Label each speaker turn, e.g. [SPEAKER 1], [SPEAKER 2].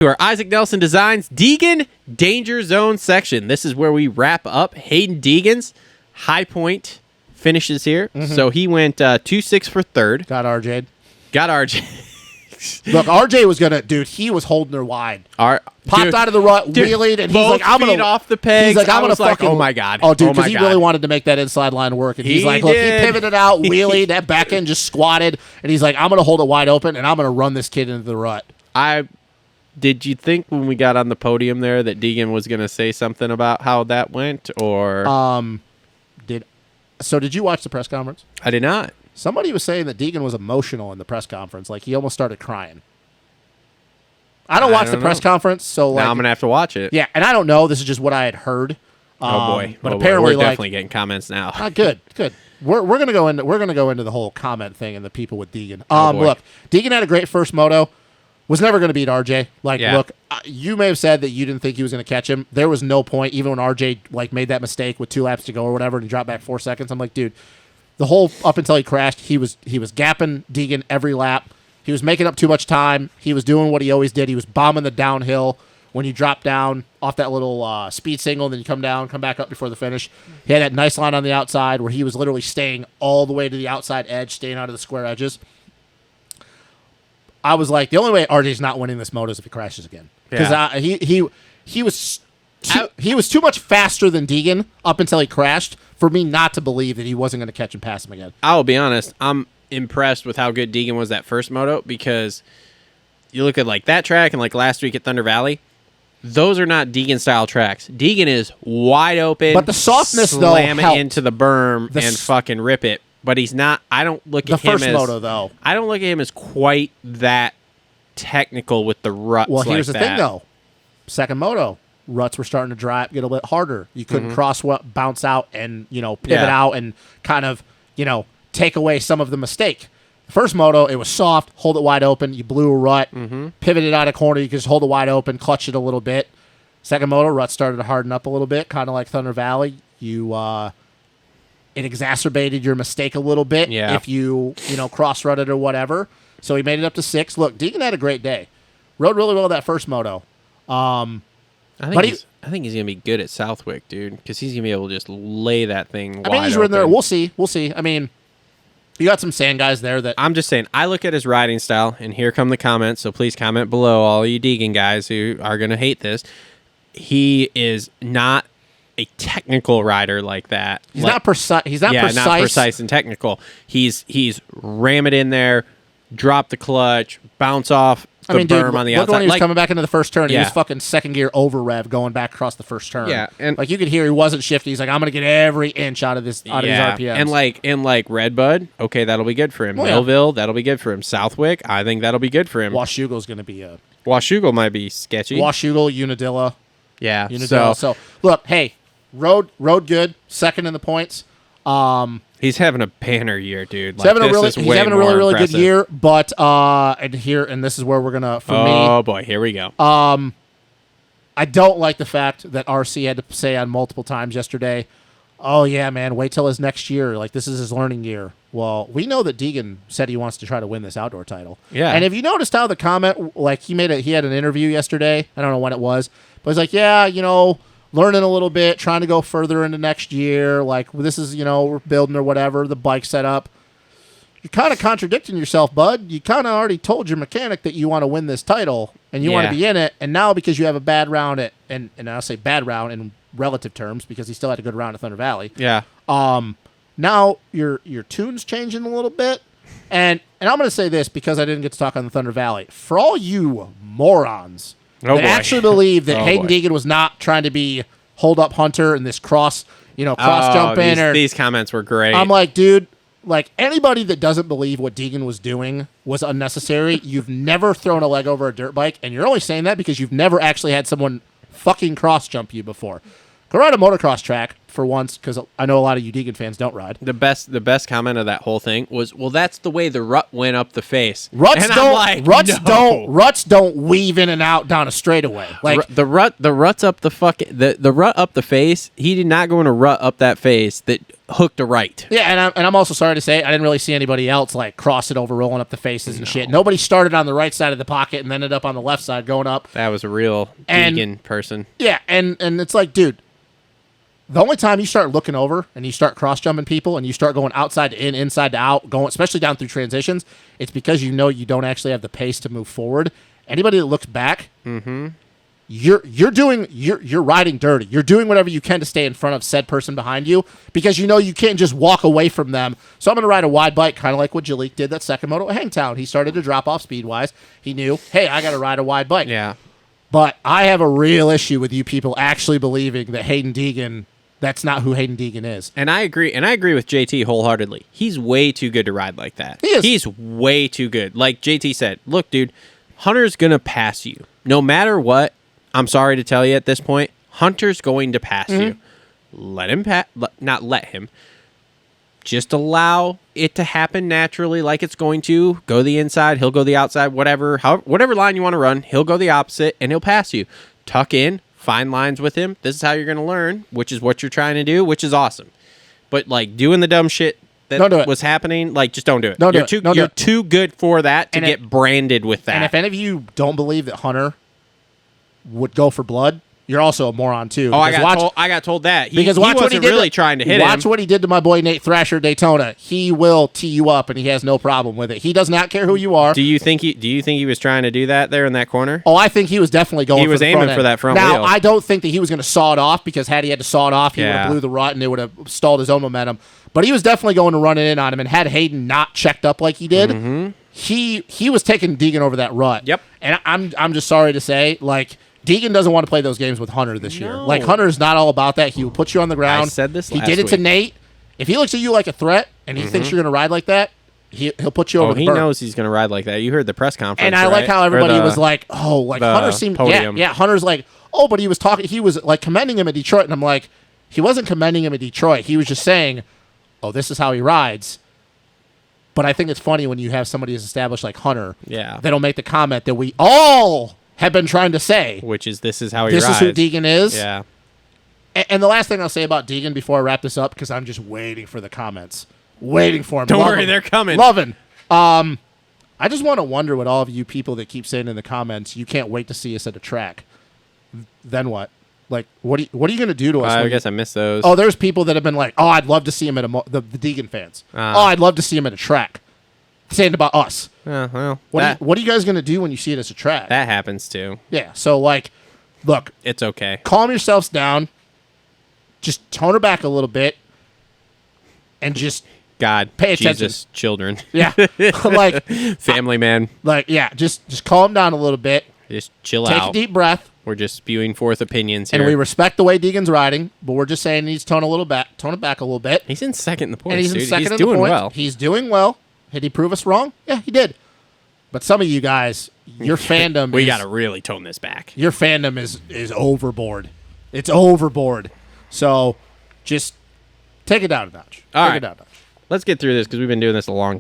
[SPEAKER 1] To our Isaac Nelson Designs Deegan Danger Zone section. This is where we wrap up Haiden Deegan's Highpoint finishes here. So he went 2-6 for third.
[SPEAKER 2] Got RJ.
[SPEAKER 1] RJ.
[SPEAKER 2] Look, RJ was gonna, dude. He was holding her wide. Popped out of the rut, wheelied, and he's like, "I'm gonna
[SPEAKER 1] off the pegs."
[SPEAKER 2] He's like, "I'm gonna fucking."
[SPEAKER 1] Oh my god!
[SPEAKER 2] Oh, dude, because he really wanted to make that inside line work, and he's like, "Look, he pivoted out, wheelied, that back end just squatted, and he's like, I'm gonna hold it wide open, and I'm gonna run this kid into the rut."
[SPEAKER 1] Did you think when we got on the podium there that Deegan was gonna say something about how that went, or
[SPEAKER 2] did you watch the press conference?
[SPEAKER 1] I did not.
[SPEAKER 2] Somebody was saying that Deegan was emotional in the press conference, like he almost started crying. I don't watch the press conference, so like,
[SPEAKER 1] now I'm gonna have to watch it.
[SPEAKER 2] Yeah, and I don't know. This is just what I had heard.
[SPEAKER 1] Oh boy!
[SPEAKER 2] But apparently,
[SPEAKER 1] we're definitely getting comments now.
[SPEAKER 2] Good. We're gonna go into the whole comment thing and the people with Deegan.
[SPEAKER 1] Boy.
[SPEAKER 2] Look, Deegan had a great first moto. Was never gonna beat RJ. Look, you may have said that you didn't think he was gonna catch him. There was no point, even when RJ made that mistake with 2 laps to go or whatever, and he dropped back 4 seconds. I'm like, dude, the whole up until he crashed, he was gapping Deegan every lap. He was making up too much time. He was doing what he always did. He was bombing the downhill when you drop down off that little speed signal, and then you come back up before the finish. He had that nice line on the outside where he was literally staying all the way to the outside edge, staying out of the square edges. I was like, the only way RJ's not winning this moto is if he crashes again. Because he was too much faster than Deegan up until he crashed for me not to believe that he wasn't going to catch and pass him again.
[SPEAKER 1] I'll be honest. I'm impressed with how good Deegan was that first moto, because you look at like that track and like last week at Thunder Valley, those are not Deegan style tracks. Deegan is wide open,
[SPEAKER 2] but the softness
[SPEAKER 1] slam
[SPEAKER 2] though
[SPEAKER 1] it into the berm and fucking rip it. But he's not. I don't look at him as the first moto though. I don't look at him as quite that technical with the ruts.
[SPEAKER 2] Well, here's the thing though. Second moto, ruts were starting to dry up, get a little bit harder. You couldn't bounce out and pivot out and kind of take away some of the mistake. First moto, it was soft, hold it wide open. You blew a rut, pivoted out a corner. You could just hold it wide open, clutch it a little bit. Second moto, rut started to harden up a little bit, kind of like Thunder Valley. It exacerbated your mistake a little bit if you cross rutted or whatever. So he made it up to 6. Look, Deegan had a great day. Rode really well that first moto.
[SPEAKER 1] I think he's gonna be good at Southwick, dude, because he's gonna be able to just lay that thing. I mean, he's ridden there.
[SPEAKER 2] We'll see. I mean, you got some sand guys there that
[SPEAKER 1] I'm just saying. I look at his riding style, and here come the comments. So please comment below, all you Deegan guys who are gonna hate this. He is not a technical rider like that.
[SPEAKER 2] He's not precise. He's not precise.
[SPEAKER 1] Not precise and technical. He's ram it in there, drop the clutch, bounce off the berm on the outside.
[SPEAKER 2] Look when he was coming back into the first turn. He was fucking second gear over rev going back across the first turn.
[SPEAKER 1] Yeah, and
[SPEAKER 2] you could hear he wasn't shifty. He's like, I'm gonna get every inch out of these RPMs.
[SPEAKER 1] And like Redbud, okay, that'll be good for him. Millville, that'll be good for him. Southwick, I think that'll be good for him.
[SPEAKER 2] Washougal's gonna be a
[SPEAKER 1] Washougal might be sketchy.
[SPEAKER 2] Washougal, Unadilla.
[SPEAKER 1] Yeah.
[SPEAKER 2] Unadilla. So look, hey, rode good, second in the points.
[SPEAKER 1] He's having a banner year, dude.
[SPEAKER 2] He's having a really good year. But and this is where we're gonna me.
[SPEAKER 1] Oh boy, here we go.
[SPEAKER 2] I don't like the fact that RC had to say on multiple times yesterday, "Oh yeah, man, wait till his next year. Like this is his learning year." Well, we know that Deegan said he wants to try to win this outdoor title.
[SPEAKER 1] Yeah.
[SPEAKER 2] And if you noticed how the comment, like he had an interview yesterday. I don't know when it was, but he's like, "Yeah, learning a little bit, trying to go further into next year. Like this is, we're building or whatever, the bike setup." You're kind of contradicting yourself, bud. You kind of already told your mechanic that you want to win this title and you want to be in it. And now because you have a bad round and I'll say bad round in relative terms because he still had a good round at Thunder Valley.
[SPEAKER 1] Yeah.
[SPEAKER 2] Now your tune's changing a little bit. And I'm going to say this because I didn't get to talk on the Thunder Valley. For all you morons that actually believe that Haiden Deegan was not trying to be hold-up hunter in this cross jumping.
[SPEAKER 1] These comments were great.
[SPEAKER 2] I'm like, dude, like anybody that doesn't believe what Deegan was doing was unnecessary. You've never thrown a leg over a dirt bike, and you're only saying that because you've never actually had someone fucking cross jump you before. Go ride a motocross track, for once, because I know a lot of you Deegan fans don't ride.
[SPEAKER 1] The best comment of that whole thing was, well, that's the way the rut went up the face.
[SPEAKER 2] Ruts
[SPEAKER 1] and
[SPEAKER 2] don't.
[SPEAKER 1] I'm like,
[SPEAKER 2] Ruts don't weave in and out down a straightaway. Like
[SPEAKER 1] the rut's up the the rut up the face. He did not go in a rut up that face that hooked a right.
[SPEAKER 2] Yeah, and I'm also sorry to say I didn't really see anybody else like cross it over, rolling up the faces and shit. Nobody started on the right side of the pocket and ended up on the left side going up.
[SPEAKER 1] That was a real Deegan person.
[SPEAKER 2] Yeah, and it's like, dude, the only time you start looking over and you start cross jumping people and you start going outside to in, inside to out, going especially down through transitions, it's because you know you don't actually have the pace to move forward. Anybody that looks back, you're riding dirty. You're doing whatever you can to stay in front of said person behind you because you know you can't just walk away from them. So I'm going to ride a wide bike, kind of like what Jalik did that second moto at Hangtown. He started to drop off speed-wise. He knew, hey, I got to ride a wide bike.
[SPEAKER 1] Yeah.
[SPEAKER 2] But I have a real issue with you people actually believing that Haiden Deegan, that's not who Haiden Deegan is.
[SPEAKER 1] And I agree with JT wholeheartedly. He's way too good to ride like that.
[SPEAKER 2] He is.
[SPEAKER 1] He's way too good. Like JT said, look, dude, Hunter's going to pass you. No matter what, I'm sorry to tell you at this point, Hunter's going to pass you. Let him not let him. Just allow it to happen naturally like it's going to. Go the inside, he'll go the outside, whatever line you want to run, he'll go the opposite and he'll pass you. Tuck in, find lines with him. This is how you're going to learn, which is what you're trying to do, which is awesome. But like doing the dumb shit that was happening, like just don't do it. You're too good for that to get branded with that.
[SPEAKER 2] And if any of you don't believe that Hunter would go for blood, you're also a moron too.
[SPEAKER 1] Oh, I got told that. He
[SPEAKER 2] watch what he
[SPEAKER 1] wasn't
[SPEAKER 2] did
[SPEAKER 1] really trying to hit him.
[SPEAKER 2] Watch what he did to my boy Nate Thrasher at Daytona. He will tee you up, and he has no problem with it. He does not care who you are.
[SPEAKER 1] Do you think he was trying to do that there in that corner?
[SPEAKER 2] Oh, I think he was definitely going.
[SPEAKER 1] He was aiming for that front wheel.
[SPEAKER 2] Now, I don't think that he was going to saw it off because had he had to saw it off, he would have blew the rut and it would have stalled his own momentum. But he was definitely going to run it in on him. And had Haiden not checked up like he did, he was taking Deegan over that rut.
[SPEAKER 1] Yep.
[SPEAKER 2] And I'm just sorry to say, like, Deegan doesn't want to play those games with Hunter this year. Like, Hunter's not all about that. He will put you on the ground.
[SPEAKER 1] I said this
[SPEAKER 2] He
[SPEAKER 1] last
[SPEAKER 2] did it to
[SPEAKER 1] week.
[SPEAKER 2] Nate. If he looks at you like a threat and he thinks you're going to ride like that, he'll put you over the
[SPEAKER 1] he
[SPEAKER 2] berm.
[SPEAKER 1] knows he's going to ride like that. You heard the press conference,
[SPEAKER 2] And I like how everybody was like, oh, like Hunter seemed,
[SPEAKER 1] podium.
[SPEAKER 2] yeah, Hunter's like, oh, but he was like commending him at Detroit. And I'm like, he wasn't commending him at Detroit. He was just saying, oh, this is how he rides. But I think it's funny when you have somebody as established like Hunter.
[SPEAKER 1] Yeah.
[SPEAKER 2] That'll make the comment that we all have been trying to say.
[SPEAKER 1] Which is, this is how he
[SPEAKER 2] rides. This is who Deegan is.
[SPEAKER 1] Yeah.
[SPEAKER 2] And the last thing I'll say about Deegan before I wrap this up, because I'm just waiting for the comments. Waiting for him.
[SPEAKER 1] Don't worry, they're coming.
[SPEAKER 2] Loving. I just want to wonder what all of you people that keep saying in the comments, you can't wait to see us at a track. Then what? Like, what are you going to do to us?
[SPEAKER 1] I guess I missed those.
[SPEAKER 2] Oh, there's people that have been like, oh, I'd love to see him at the Deegan fans. Oh, I'd love to see him at a track. Saying about us.
[SPEAKER 1] Well,
[SPEAKER 2] what are you guys going to do when you see it as a track?
[SPEAKER 1] That happens too.
[SPEAKER 2] Yeah, so like, look.
[SPEAKER 1] It's okay.
[SPEAKER 2] Calm yourselves down. Just tone her back a little bit. And just
[SPEAKER 1] God,
[SPEAKER 2] pay attention.
[SPEAKER 1] Jesus, children.
[SPEAKER 2] Yeah. Like
[SPEAKER 1] family man.
[SPEAKER 2] Like, yeah, just calm down a little bit.
[SPEAKER 1] Just chill
[SPEAKER 2] Take
[SPEAKER 1] out.
[SPEAKER 2] a deep breath.
[SPEAKER 1] We're just spewing forth opinions here.
[SPEAKER 2] And we respect the way Deegan's riding, but we're just saying he needs to tone it back a little bit.
[SPEAKER 1] He's in second in the points,
[SPEAKER 2] And he's in
[SPEAKER 1] dude.
[SPEAKER 2] second
[SPEAKER 1] He's
[SPEAKER 2] in the
[SPEAKER 1] doing
[SPEAKER 2] points.
[SPEAKER 1] well.
[SPEAKER 2] He's doing well. Did he prove us wrong? Yeah, he did. But some of you guys, your fandom
[SPEAKER 1] we got to really tone this back.
[SPEAKER 2] Your fandom is overboard. It's overboard. So just take it down a notch.
[SPEAKER 1] All
[SPEAKER 2] take
[SPEAKER 1] right.
[SPEAKER 2] it down a notch.
[SPEAKER 1] Let's get through this because we've been doing this a long time.